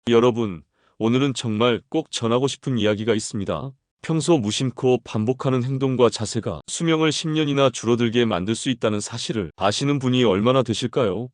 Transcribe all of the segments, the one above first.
여러분, 오늘은 정말 꼭 전하고 싶은 이야기가 있습니다. 평소 무심코 반복하는 행동과 자세가 수명을 10년이나 줄어들게 만들 수 있다는 사실을 아시는 분이 얼마나 되실까요?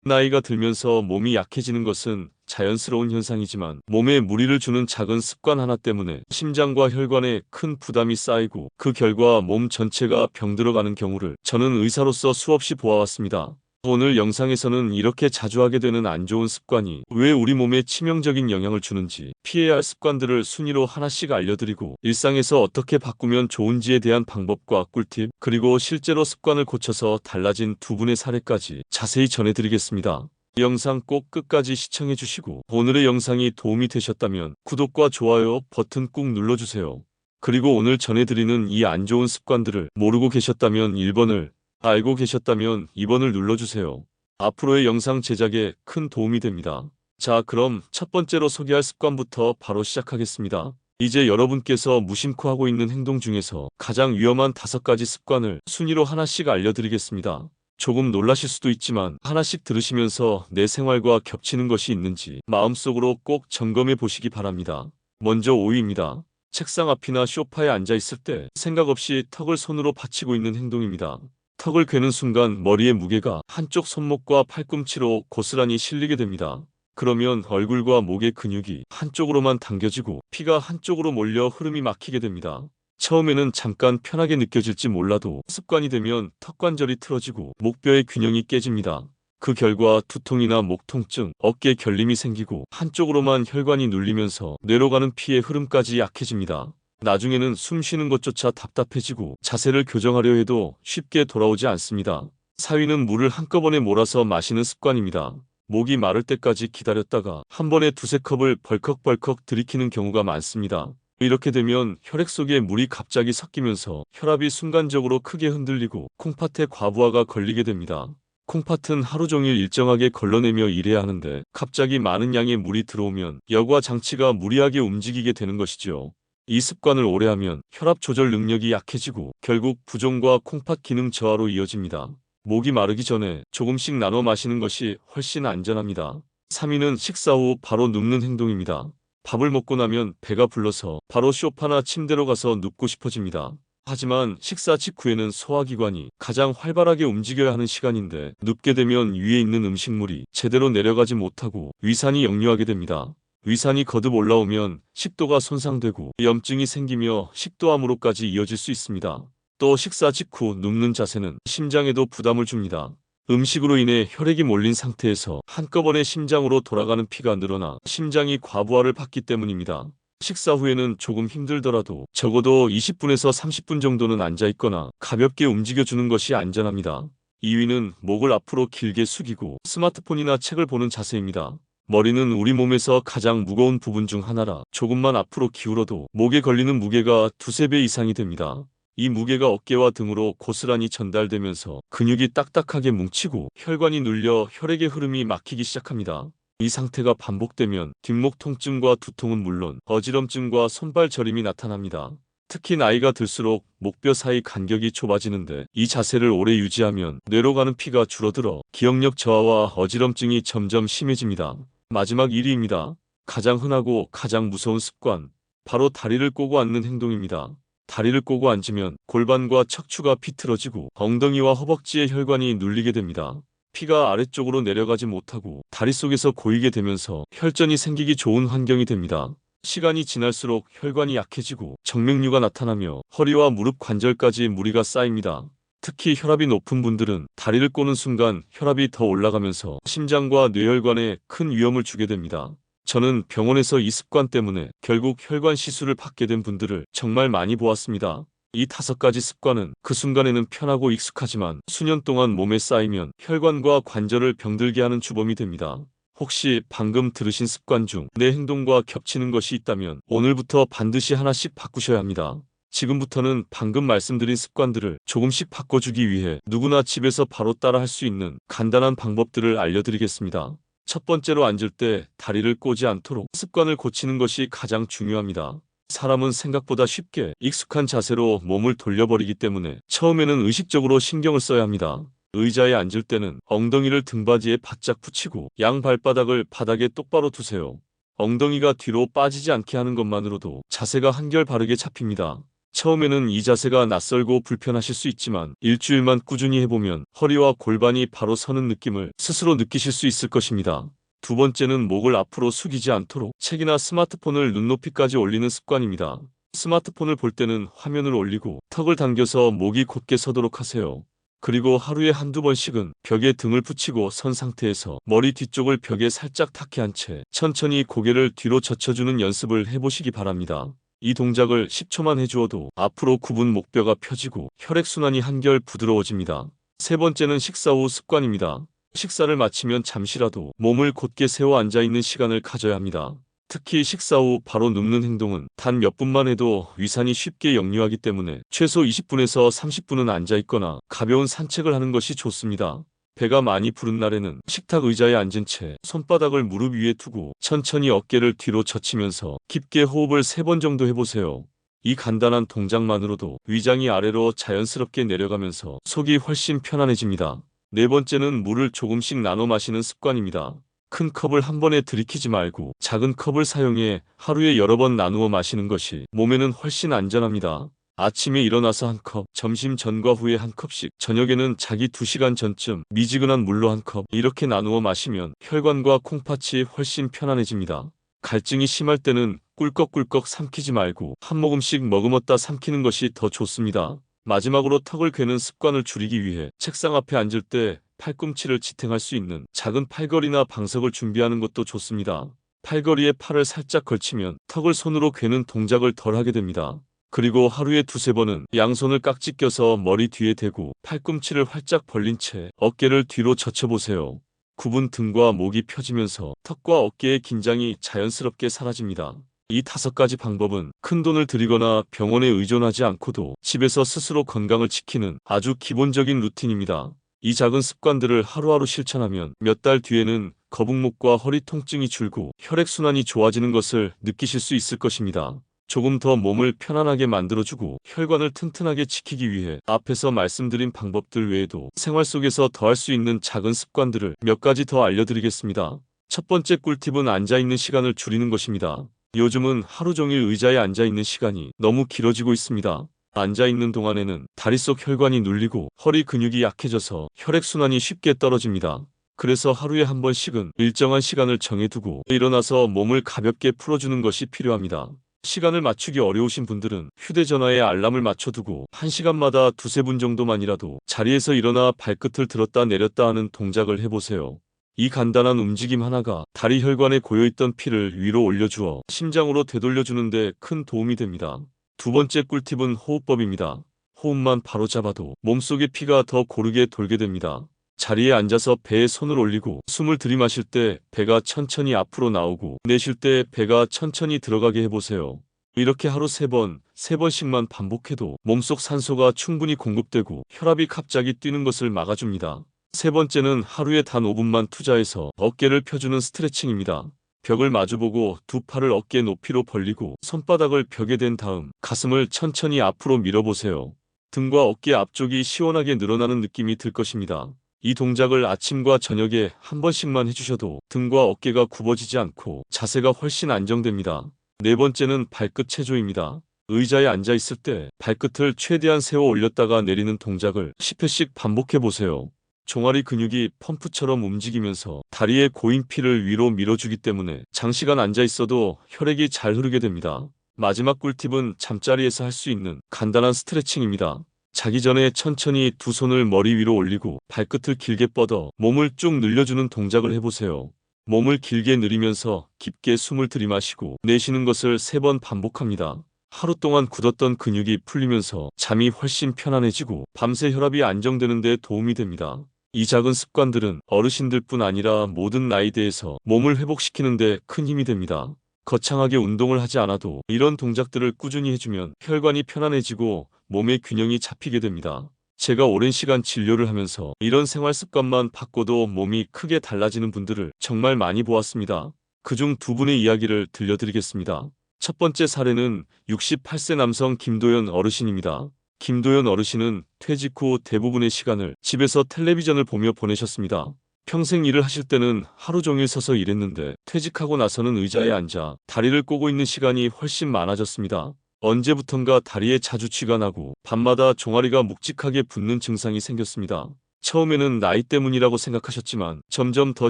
나이가 들면서 몸이 약해지는 것은 자연스러운 현상이지만 몸에 무리를 주는 작은 습관 하나 때문에 심장과 혈관에 큰 부담이 쌓이고 그 결과 몸 전체가 병들어가는 경우를 저는 의사로서 수없이 보아왔습니다. 오늘 영상에서는 이렇게 자주 하게 되는 안 좋은 습관이 왜 우리 몸에 치명적인 영향을 주는지, 피해야 할 습관들을 순위로 하나씩 알려드리고 일상에서 어떻게 바꾸면 좋은지에 대한 방법과 꿀팁, 그리고 실제로 습관을 고쳐서 달라진 두 분의 사례까지 자세히 전해드리겠습니다. 이 영상 꼭 끝까지 시청해주시고 오늘의 영상이 도움이 되셨다면 구독과 좋아요 버튼 꾹 눌러주세요. 그리고 오늘 전해드리는 이 안 좋은 습관들을 모르고 계셨다면 1번을, 알고 계셨다면 2번을 눌러주세요. 앞으로의 영상 제작에 큰 도움이 됩니다. 자, 그럼 첫 번째로 소개할 습관부터 바로 시작하겠습니다. 이제 여러분께서 무심코 하고 있는 행동 중에서 가장 위험한 5가지 습관을 순위로 하나씩 알려드리겠습니다. 조금 놀라실 수도 있지만 하나씩 들으시면서 내 생활과 겹치는 것이 있는지 마음속으로 꼭 점검해 보시기 바랍니다. 먼저 5위입니다. 책상 앞이나 소파에 앉아 있을 때 생각 없이 턱을 손으로 받치고 있는 행동입니다. 턱을 괴는 순간 머리의 무게가 한쪽 손목과 팔꿈치로 고스란히 실리게 됩니다. 그러면 얼굴과 목의 근육이 한쪽으로만 당겨지고 피가 한쪽으로 몰려 흐름이 막히게 됩니다. 처음에는 잠깐 편하게 느껴질지 몰라도 습관이 되면 턱 관절이 틀어지고 목뼈의 균형이 깨집니다. 그 결과 두통이나 목 통증, 어깨 결림이 생기고 한쪽으로만 혈관이 눌리면서 뇌로 가는 피의 흐름까지 약해집니다. 나중에는 숨 쉬는 것조차 답답해지고 자세를 교정하려 해도 쉽게 돌아오지 않습니다. 4위는 물을 한꺼번에 몰아서 마시는 습관입니다. 목이 마를 때까지 기다렸다가 한 번에 두세 컵을 벌컥벌컥 들이키는 경우가 많습니다. 이렇게 되면 혈액 속에 물이 갑자기 섞이면서 혈압이 순간적으로 크게 흔들리고 콩팥에 과부하가 걸리게 됩니다. 콩팥은 하루 종일 일정하게 걸러내며 일해야 하는데 갑자기 많은 양의 물이 들어오면 여과 장치가 무리하게 움직이게 되는 것이죠. 이 습관을 오래하면 혈압 조절 능력이 약해지고 결국 부종과 콩팥 기능 저하로 이어집니다. 목이 마르기 전에 조금씩 나눠 마시는 것이 훨씬 안전합니다. 3위는 식사 후 바로 눕는 행동입니다. 밥을 먹고 나면 배가 불러서 바로 소파나 침대로 가서 눕고 싶어집니다. 하지만 식사 직후에는 소화기관이 가장 활발하게 움직여야 하는 시간인데 눕게 되면 위에 있는 음식물이 제대로 내려가지 못하고 위산이 역류하게 됩니다. 위산이 거듭 올라오면 식도가 손상되고 염증이 생기며 식도암으로까지 이어질 수 있습니다. 또 식사 직후 눕는 자세는 심장에도 부담을 줍니다. 음식으로 인해 혈액이 몰린 상태에서 한꺼번에 심장으로 돌아가는 피가 늘어나 심장이 과부하를 받기 때문입니다. 식사 후에는 조금 힘들더라도 적어도 20분에서 30분 정도는 앉아있거나 가볍게 움직여주는 것이 안전합니다. 2위는 목을 앞으로 길게 숙이고 스마트폰이나 책을 보는 자세입니다. 머리는 우리 몸에서 가장 무거운 부분 중 하나라 조금만 앞으로 기울어도 목에 걸리는 무게가 두세 배 이상이 됩니다. 이 무게가 어깨와 등으로 고스란히 전달되면서 근육이 딱딱하게 뭉치고 혈관이 눌려 혈액의 흐름이 막히기 시작합니다. 이 상태가 반복되면 뒷목 통증과 두통은 물론 어지럼증과 손발 저림이 나타납니다. 특히 나이가 들수록 목뼈 사이 간격이 좁아지는데 이 자세를 오래 유지하면 뇌로 가는 피가 줄어들어 기억력 저하와 어지럼증이 점점 심해집니다. 마지막 1위입니다. 가장 흔하고 가장 무서운 습관, 바로 다리를 꼬고 앉는 행동입니다. 다리를 꼬고 앉으면 골반과 척추가 비틀어지고 엉덩이와 허벅지의 혈관이 눌리게 됩니다. 피가 아래쪽으로 내려가지 못하고 다리 속에서 고이게 되면서 혈전이 생기기 좋은 환경이 됩니다. 시간이 지날수록 혈관이 약해지고 정맥류가 나타나며 허리와 무릎 관절까지 무리가 쌓입니다. 특히 혈압이 높은 분들은 다리를 꼬는 순간 혈압이 더 올라가면서 심장과 뇌혈관에 큰 위험을 주게 됩니다. 저는 병원에서 이 습관 때문에 결국 혈관 시술을 받게 된 분들을 정말 많이 보았습니다. 이 5가지 습관은 그 순간에는 편하고 익숙하지만 수년 동안 몸에 쌓이면 혈관과 관절을 병들게 하는 주범이 됩니다. 혹시 방금 들으신 습관 중 내 행동과 겹치는 것이 있다면 오늘부터 반드시 하나씩 바꾸셔야 합니다. 지금부터는 방금 말씀드린 습관들을 조금씩 바꿔주기 위해 누구나 집에서 바로 따라 할 수 있는 간단한 방법들을 알려드리겠습니다. 첫 번째로 앉을 때 다리를 꼬지 않도록 습관을 고치는 것이 가장 중요합니다. 사람은 생각보다 쉽게 익숙한 자세로 몸을 돌려버리기 때문에 처음에는 의식적으로 신경을 써야 합니다. 의자에 앉을 때는 엉덩이를 등받이에 바짝 붙이고 양 발바닥을 바닥에 똑바로 두세요. 엉덩이가 뒤로 빠지지 않게 하는 것만으로도 자세가 한결 바르게 잡힙니다. 처음에는 이 자세가 낯설고 불편하실 수 있지만 일주일만 꾸준히 해보면 허리와 골반이 바로 서는 느낌을 스스로 느끼실 수 있을 것입니다. 두 번째는 목을 앞으로 숙이지 않도록 책이나 스마트폰을 눈높이까지 올리는 습관입니다. 스마트폰을 볼 때는 화면을 올리고 턱을 당겨서 목이 곧게 서도록 하세요. 그리고 하루에 한두 번씩은 벽에 등을 붙이고 선 상태에서 머리 뒤쪽을 벽에 살짝 탁해 한 채 천천히 고개를 뒤로 젖혀주는 연습을 해보시기 바랍니다. 이 동작을 10초만 해주어도 앞으로 굽은 목뼈가 펴지고 혈액순환이 한결 부드러워집니다. 세 번째는 식사 후 습관입니다. 식사를 마치면 잠시라도 몸을 곧게 세워 앉아있는 시간을 가져야 합니다. 특히 식사 후 바로 눕는 행동은 단 몇 분만 해도 위산이 쉽게 역류하기 때문에 최소 20분에서 30분은 앉아있거나 가벼운 산책을 하는 것이 좋습니다. 배가 많이 부른 날에는 식탁 의자에 앉은 채 손바닥을 무릎 위에 두고 천천히 어깨를 뒤로 젖히면서 깊게 호흡을 3번 정도 해보세요. 이 간단한 동작만으로도 위장이 아래로 자연스럽게 내려가면서 속이 훨씬 편안해집니다. 네 번째는 물을 조금씩 나눠 마시는 습관입니다. 큰 컵을 한 번에 들이키지 말고 작은 컵을 사용해 하루에 여러 번 나누어 마시는 것이 몸에는 훨씬 안전합니다. 아침에 일어나서 한 컵, 점심 전과 후에 한 컵씩, 저녁에는 자기 2시간 전쯤 미지근한 물로 한 컵, 이렇게 나누어 마시면 혈관과 콩팥이 훨씬 편안해집니다. 갈증이 심할 때는 꿀꺽꿀꺽 삼키지 말고 한 모금씩 머금었다 삼키는 것이 더 좋습니다. 마지막으로 턱을 괴는 습관을 줄이기 위해 책상 앞에 앉을 때 팔꿈치를 지탱할 수 있는 작은 팔걸이나 방석을 준비하는 것도 좋습니다. 팔걸이에 팔을 살짝 걸치면 턱을 손으로 괴는 동작을 덜 하게 됩니다. 그리고 하루에 2~3번은 양손을 깍지 껴서 머리 뒤에 대고 팔꿈치를 활짝 벌린 채 어깨를 뒤로 젖혀보세요. 굽은 등과 목이 펴지면서 턱과 어깨의 긴장이 자연스럽게 사라집니다. 이 5가지 방법은 큰돈을 들이거나 병원에 의존하지 않고도 집에서 스스로 건강을 지키는 아주 기본적인 루틴입니다. 이 작은 습관들을 하루하루 실천하면 몇 달 뒤에는 거북목과 허리 통증이 줄고 혈액순환이 좋아지는 것을 느끼실 수 있을 것입니다. 조금 더 몸을 편안하게 만들어주고 혈관을 튼튼하게 지키기 위해 앞에서 말씀드린 방법들 외에도 생활 속에서 더할 수 있는 작은 습관들을 몇 가지 더 알려드리겠습니다. 첫 번째 꿀팁은 앉아있는 시간을 줄이는 것입니다. 요즘은 하루 종일 의자에 앉아있는 시간이 너무 길어지고 있습니다. 앉아있는 동안에는 다리 속 혈관이 눌리고 허리 근육이 약해져서 혈액순환이 쉽게 떨어집니다. 그래서 하루에 한 번씩은 일정한 시간을 정해두고 일어나서 몸을 가볍게 풀어주는 것이 필요합니다. 시간을 맞추기 어려우신 분들은 휴대전화에 알람을 맞춰두고 1시간마다 2~3분 정도만이라도 자리에서 일어나 발끝을 들었다 내렸다 하는 동작을 해보세요. 이 간단한 움직임 하나가 다리 혈관에 고여있던 피를 위로 올려주어 심장으로 되돌려주는데 큰 도움이 됩니다. 두 번째 꿀팁은 호흡법입니다. 호흡만 바로 잡아도 몸속의 피가 더 고르게 돌게 됩니다. 자리에 앉아서 배에 손을 올리고 숨을 들이마실 때 배가 천천히 앞으로 나오고 내쉴 때 배가 천천히 들어가게 해보세요. 이렇게 하루 3번씩만 반복해도 몸속 산소가 충분히 공급되고 혈압이 갑자기 뛰는 것을 막아줍니다. 세 번째는 하루에 단 5분만 투자해서 어깨를 펴주는 스트레칭입니다. 벽을 마주보고 두 팔을 어깨 높이로 벌리고 손바닥을 벽에 댄 다음 가슴을 천천히 앞으로 밀어보세요. 등과 어깨 앞쪽이 시원하게 늘어나는 느낌이 들 것입니다. 이 동작을 아침과 저녁에 한 번씩만 해주셔도 등과 어깨가 굽어지지 않고 자세가 훨씬 안정됩니다. 네 번째는 발끝 체조입니다. 의자에 앉아있을 때 발끝을 최대한 세워 올렸다가 내리는 동작을 10회씩 반복해보세요. 종아리 근육이 펌프처럼 움직이면서 다리에 고인 피를 위로 밀어주기 때문에 장시간 앉아있어도 혈액이 잘 흐르게 됩니다. 마지막 꿀팁은 잠자리에서 할 수 있는 간단한 스트레칭입니다. 자기 전에 천천히 두 손을 머리 위로 올리고 발끝을 길게 뻗어 몸을 쭉 늘려주는 동작을 해보세요. 몸을 길게 늘리면서 깊게 숨을 들이마시고 내쉬는 것을 3번 반복합니다. 하루 동안 굳었던 근육이 풀리면서 잠이 훨씬 편안해지고 밤새 혈압이 안정되는 데 도움이 됩니다. 이 작은 습관들은 어르신들뿐 아니라 모든 나이대에서 몸을 회복시키는 데 큰 힘이 됩니다. 거창하게 운동을 하지 않아도 이런 동작들을 꾸준히 해주면 혈관이 편안해지고 몸의 균형이 잡히게 됩니다. 제가 오랜 시간 진료를 하면서 이런 생활 습관만 바꿔도 몸이 크게 달라지는 분들을 정말 많이 보았습니다. 그중 2분의 이야기를 들려드리겠습니다. 첫 번째 사례는 68세 남성 김도연 어르신입니다. 김도연 어르신은 퇴직 후 대부분의 시간을 집에서 텔레비전을 보며 보내셨습니다. 평생 일을 하실 때는 하루 종일 서서 일했는데 퇴직하고 나서는 의자에 앉아 다리를 꼬고 있는 시간이 훨씬 많아졌습니다. 언제부턴가 다리에 자주 쥐가 나고 밤마다 종아리가 묵직하게 붓는 증상이 생겼습니다. 처음에는 나이 때문이라고 생각하셨지만 점점 더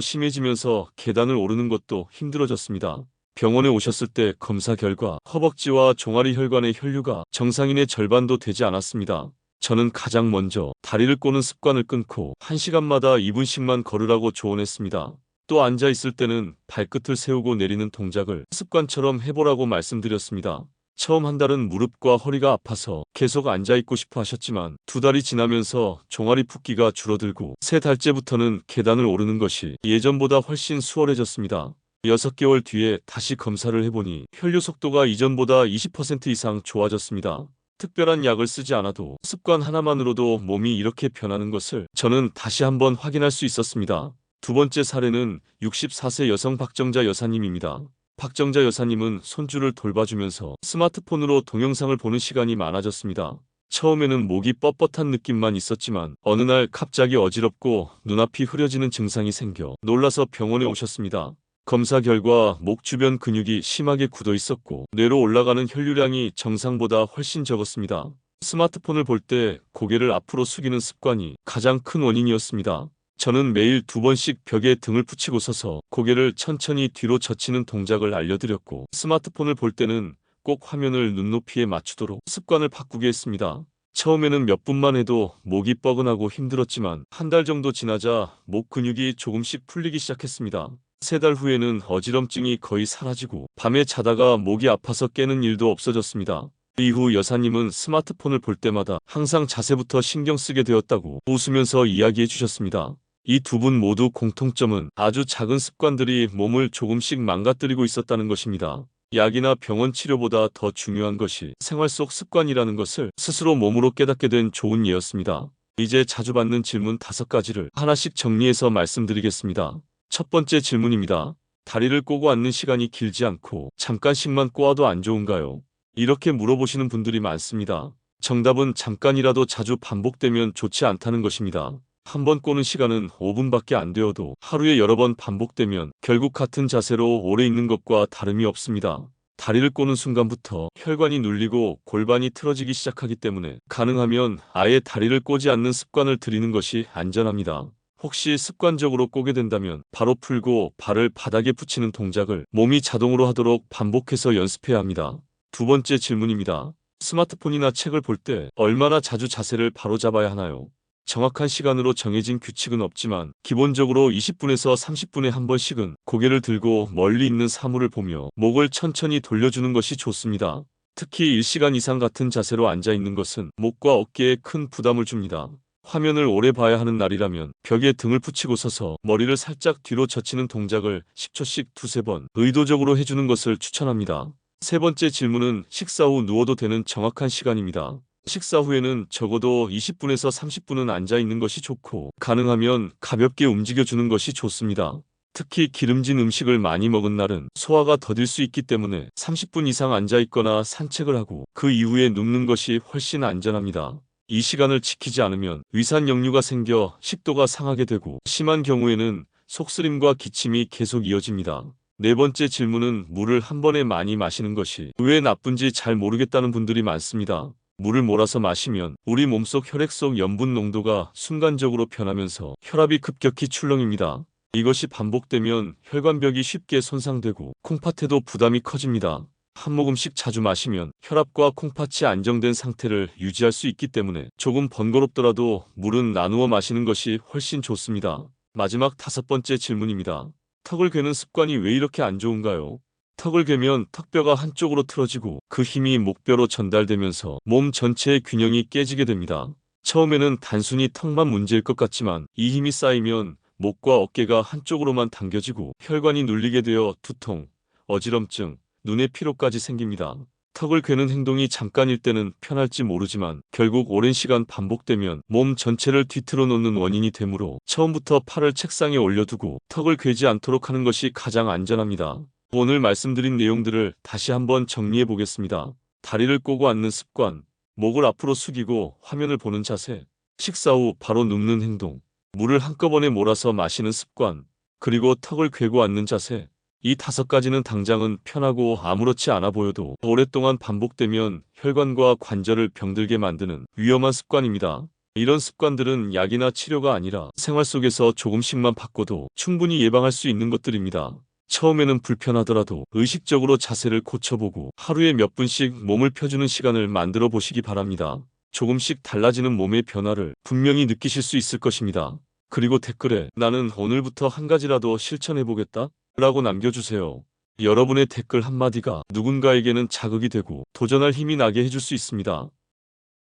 심해지면서 계단을 오르는 것도 힘들어졌습니다. 병원에 오셨을 때 검사 결과 허벅지와 종아리 혈관의 혈류가 정상인의 절반도 되지 않았습니다. 저는 가장 먼저 다리를 꼬는 습관을 끊고 1시간마다 2분씩만 걸으라고 조언했습니다. 또 앉아 있을 때는 발끝을 세우고 내리는 동작을 습관처럼 해보라고 말씀드렸습니다. 처음 한 달은 무릎과 허리가 아파서 계속 앉아 있고 싶어 하셨지만 2달이 지나면서 종아리 붓기가 줄어들고 3달째부터는 계단을 오르는 것이 예전보다 훨씬 수월해졌습니다. 6개월 뒤에 다시 검사를 해보니 혈류 속도가 이전보다 20% 이상 좋아졌습니다. 특별한 약을 쓰지 않아도 습관 하나만으로도 몸이 이렇게 변하는 것을 저는 다시 한번 확인할 수 있었습니다. 두 번째 사례는 64세 여성 박정자 여사님입니다. 박정자 여사님은 손주를 돌봐주면서 스마트폰으로 동영상을 보는 시간이 많아졌습니다. 처음에는 목이 뻣뻣한 느낌만 있었지만 어느 날 갑자기 어지럽고 눈앞이 흐려지는 증상이 생겨 놀라서 병원에 오셨습니다. 검사 결과 목 주변 근육이 심하게 굳어 있었고 뇌로 올라가는 혈류량이 정상보다 훨씬 적었습니다. 스마트폰을 볼 때 고개를 앞으로 숙이는 습관이 가장 큰 원인이었습니다. 저는 매일 2번씩 벽에 등을 붙이고 서서 고개를 천천히 뒤로 젖히는 동작을 알려드렸고 스마트폰을 볼 때는 꼭 화면을 눈높이에 맞추도록 습관을 바꾸게 했습니다. 처음에는 몇 분만 해도 목이 뻐근하고 힘들었지만 한 달 정도 지나자 목 근육이 조금씩 풀리기 시작했습니다. 3달 후에는 어지럼증이 거의 사라지고 밤에 자다가 목이 아파서 깨는 일도 없어졌습니다. 이후 여사님은 스마트폰을 볼 때마다 항상 자세부터 신경 쓰게 되었다고 웃으면서 이야기해 주셨습니다. 이 두 분 모두 공통점은 아주 작은 습관들이 몸을 조금씩 망가뜨리고 있었다는 것입니다. 약이나 병원 치료보다 더 중요한 것이 생활 속 습관이라는 것을 스스로 몸으로 깨닫게 된 좋은 예였습니다. 이제 자주 받는 질문 5가지를 하나씩 정리해서 말씀드리겠습니다. 첫 번째 질문입니다. 다리를 꼬고 앉는 시간이 길지 않고 잠깐씩만 꼬아도 안 좋은가요? 이렇게 물어보시는 분들이 많습니다. 정답은 잠깐이라도 자주 반복되면 좋지 않다는 것입니다. 한 번 꼬는 시간은 5분밖에 안 되어도 하루에 여러 번 반복되면 결국 같은 자세로 오래 있는 것과 다름이 없습니다. 다리를 꼬는 순간부터 혈관이 눌리고 골반이 틀어지기 시작하기 때문에 가능하면 아예 다리를 꼬지 않는 습관을 들이는 것이 안전합니다. 혹시 습관적으로 꼬게 된다면 바로 풀고 발을 바닥에 붙이는 동작을 몸이 자동으로 하도록 반복해서 연습해야 합니다. 두 번째 질문입니다. 스마트폰이나 책을 볼 때 얼마나 자주 자세를 바로잡아야 하나요? 정확한 시간으로 정해진 규칙은 없지만 기본적으로 20분에서 30분에 한 번씩은 고개를 들고 멀리 있는 사물을 보며 목을 천천히 돌려주는 것이 좋습니다. 특히 1시간 이상 같은 자세로 앉아 있는 것은 목과 어깨에 큰 부담을 줍니다. 화면을 오래 봐야 하는 날이라면 벽에 등을 붙이고 서서 머리를 살짝 뒤로 젖히는 동작을 10초씩 2~3번 의도적으로 해주는 것을 추천합니다. 세 번째 질문은 식사 후 누워도 되는 정확한 시간입니다. 식사 후에는 적어도 20분에서 30분은 앉아 있는 것이 좋고 가능하면 가볍게 움직여주는 것이 좋습니다. 특히 기름진 음식을 많이 먹은 날은 소화가 더딜 수 있기 때문에 30분 이상 앉아 있거나 산책을 하고 그 이후에 눕는 것이 훨씬 안전합니다. 이 시간을 지키지 않으면 위산 역류가 생겨 식도가 상하게 되고 심한 경우에는 속쓰림과 기침이 계속 이어집니다. 네 번째 질문은 물을 한 번에 많이 마시는 것이 왜 나쁜지 잘 모르겠다는 분들이 많습니다. 물을 몰아서 마시면 우리 몸속 혈액 속 염분 농도가 순간적으로 변하면서 혈압이 급격히 출렁입니다. 이것이 반복되면 혈관벽이 쉽게 손상되고 콩팥에도 부담이 커집니다. 한 모금씩 자주 마시면 혈압과 콩팥이 안정된 상태를 유지할 수 있기 때문에 조금 번거롭더라도 물은 나누어 마시는 것이 훨씬 좋습니다. 마지막 5번째 질문입니다. 턱을 괴는 습관이 왜 이렇게 안 좋은가요? 턱을 괴면 턱뼈가 한쪽으로 틀어지고 그 힘이 목뼈로 전달되면서 몸 전체의 균형이 깨지게 됩니다. 처음에는 단순히 턱만 문제일 것 같지만 이 힘이 쌓이면 목과 어깨가 한쪽으로만 당겨지고 혈관이 눌리게 되어 두통, 어지럼증, 눈의 피로까지 생깁니다. 턱을 괴는 행동이 잠깐일 때는 편할지 모르지만 결국 오랜 시간 반복되면 몸 전체를 뒤틀어 놓는 원인이 되므로 처음부터 팔을 책상에 올려두고 턱을 괴지 않도록 하는 것이 가장 안전합니다. 오늘 말씀드린 내용들을 다시 한번 정리해 보겠습니다. 다리를 꼬고 앉는 습관, 목을 앞으로 숙이고 화면을 보는 자세, 식사 후 바로 눕는 행동, 물을 한꺼번에 몰아서 마시는 습관, 그리고 턱을 괴고 앉는 자세. 이 5가지는 당장은 편하고 아무렇지 않아 보여도 오랫동안 반복되면 혈관과 관절을 병들게 만드는 위험한 습관입니다. 이런 습관들은 약이나 치료가 아니라 생활 속에서 조금씩만 바꿔도 충분히 예방할 수 있는 것들입니다. 처음에는 불편하더라도 의식적으로 자세를 고쳐보고 하루에 몇 분씩 몸을 펴주는 시간을 만들어 보시기 바랍니다. 조금씩 달라지는 몸의 변화를 분명히 느끼실 수 있을 것입니다. 그리고 댓글에 나는 오늘부터 한 가지라도 실천해보겠다 라고 남겨주세요. 여러분의 댓글 한마디가 누군가에게는 자극이 되고 도전할 힘이 나게 해줄 수 있습니다.